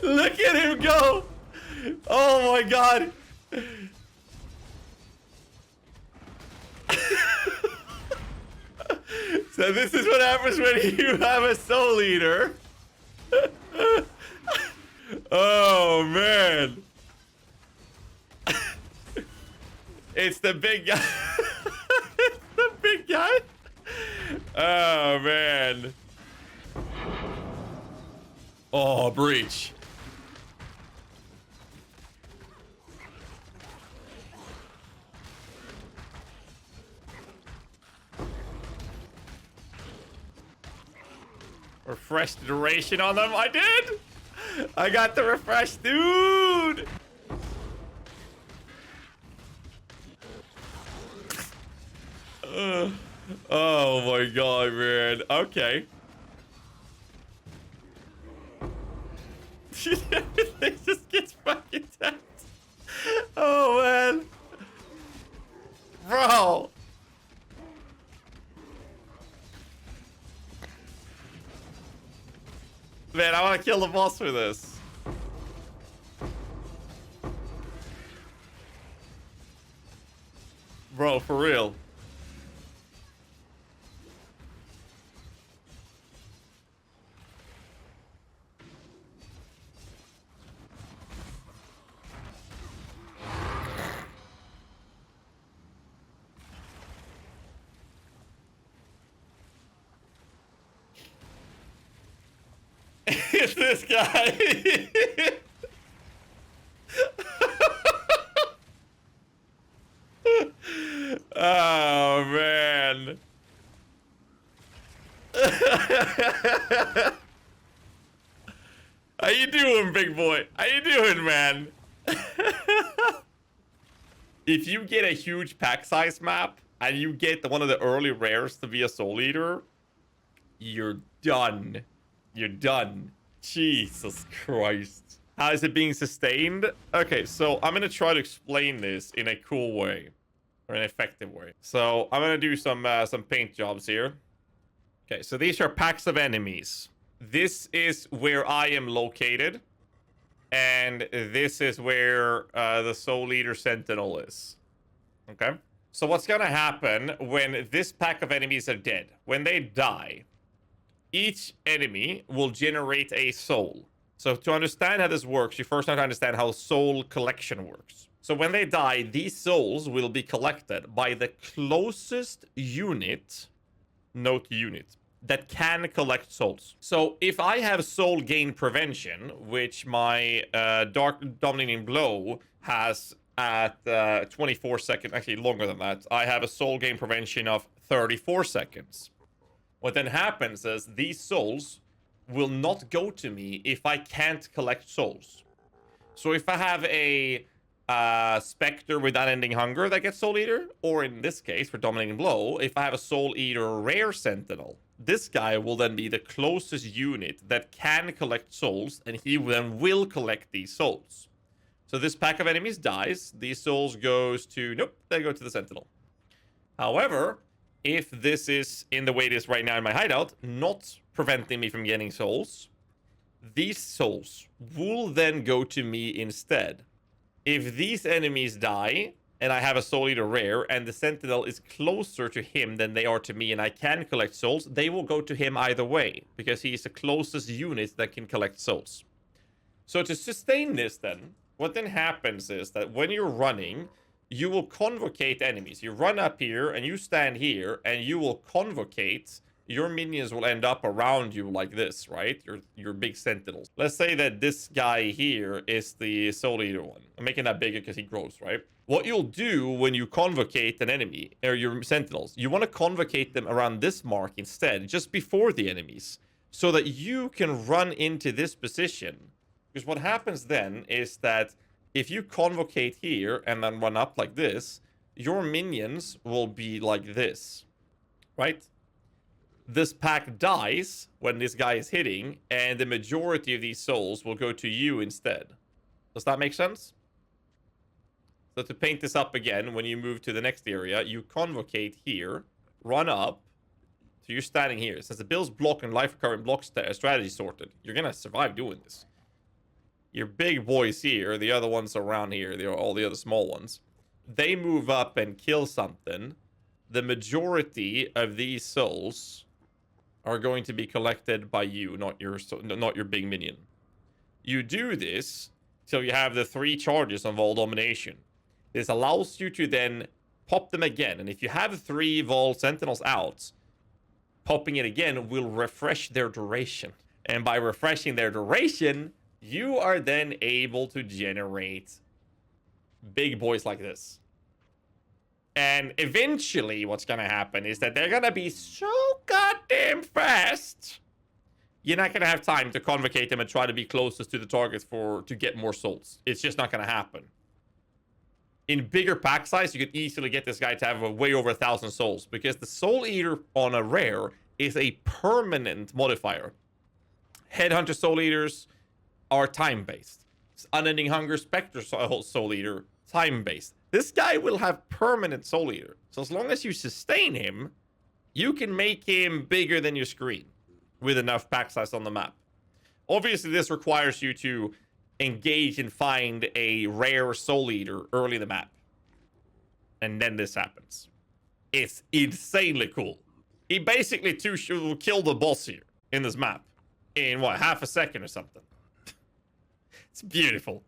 Look at him go. Oh my god. So this is what happens when you have a soul eater. Oh man. It's the big guy. It's the big guy. Oh man. Oh, breach. Refresh the duration on them. I did. I got the refresh, dude. Oh my god, man. Okay. Everything just gets fucking tapped. Oh man. Bro. Man, I want to kill the boss for this. Bro, for real. It's this guy. Oh man. How you doing, big boy? How you doing, man? If you get a huge pack size map and you get one of the early rares to be a soul eater, you're done. You're done. Jesus Christ. How is it being sustained? Okay, so I'm gonna try to explain this in a cool way. Or an effective way. So I'm gonna do some paint jobs here. Okay, so these are packs of enemies. This is where I am located. And this is where the Soul Eater Sentinel is. Okay? So what's gonna happen when this pack of enemies are dead? When they die, each enemy will generate a soul. So to understand how this works, you first have to understand how soul collection works. So when they die, these souls will be collected by the closest unit, note unit, that can collect souls. So if I have soul gain prevention, which my Dark Dominating Blow has at 24 seconds, actually longer than that, I have a soul gain prevention of 34 seconds. What then happens is these souls will not go to me if I can't collect souls. So if I have a Spectre with Unending Hunger that gets Soul Eater, or in this case for Dominating Blow, if I have a Soul Eater Rare Sentinel, this guy will then be the closest unit that can collect souls, and he then will collect these souls. So this pack of enemies dies, these souls goes to, nope, they go to the Sentinel. However, if this is in the way it is right now in my hideout, not preventing me from getting souls, these souls will then go to me instead. If these enemies die, and I have a Soul Eater Rare, and the Sentinel is closer to him than they are to me, and I can collect souls, they will go to him either way, because he is the closest unit that can collect souls. So to sustain this then, what then happens is that when you're running, you will convocate enemies. You run up here and you stand here and you will convocate. Your minions will end up around you like this, right? Your big sentinels. Let's say that this guy here is the Soul Eater one. I'm making that bigger because he grows, right? What you'll do when you convocate an enemy, or your sentinels, you want to convocate them around this mark instead, just before the enemies, so that you can run into this position. Because what happens then is that if you convocate here and then run up like this, your minions will be like this, right? This pack dies when this guy is hitting, and the majority of these souls will go to you instead. Does that make sense? So to paint this up again, when you move to the next area, you convocate here, run up, so you're standing here. Since the Bill's block and life recurrent block strategy sorted, you're gonna survive doing this. your big boys here, the other ones around here, all the other small ones, they move up and kill something. The majority of these souls are going to be collected by you, not your big minion. You do this till you have the 3 charges on Vaal Domination. This allows you to then pop them again, and if you have 3 Vaal Sentinels out, popping it again will refresh their duration. And by refreshing their duration, you are then able to generate big boys like this. And eventually what's going to happen is that they're going to be so goddamn fast, you're not going to have time to convocate them and try to be closest to the target to get more souls. It's just not going to happen. In bigger pack size, you could easily get this guy to have way over 1,000 souls, because the Soul Eater on a rare is a permanent modifier. Headhunter Soul Eaters are time-based. Unending Hunger Spectre Soul Eater, time-based. This guy will have permanent Soul Eater. So as long as you sustain him, you can make him bigger than your screen with enough pack size on the map. Obviously, this requires you to engage and find a rare Soul Eater early in the map. And then this happens. It's insanely cool. He basically killed the boss here in this map in, what, half a second or something. It's beautiful.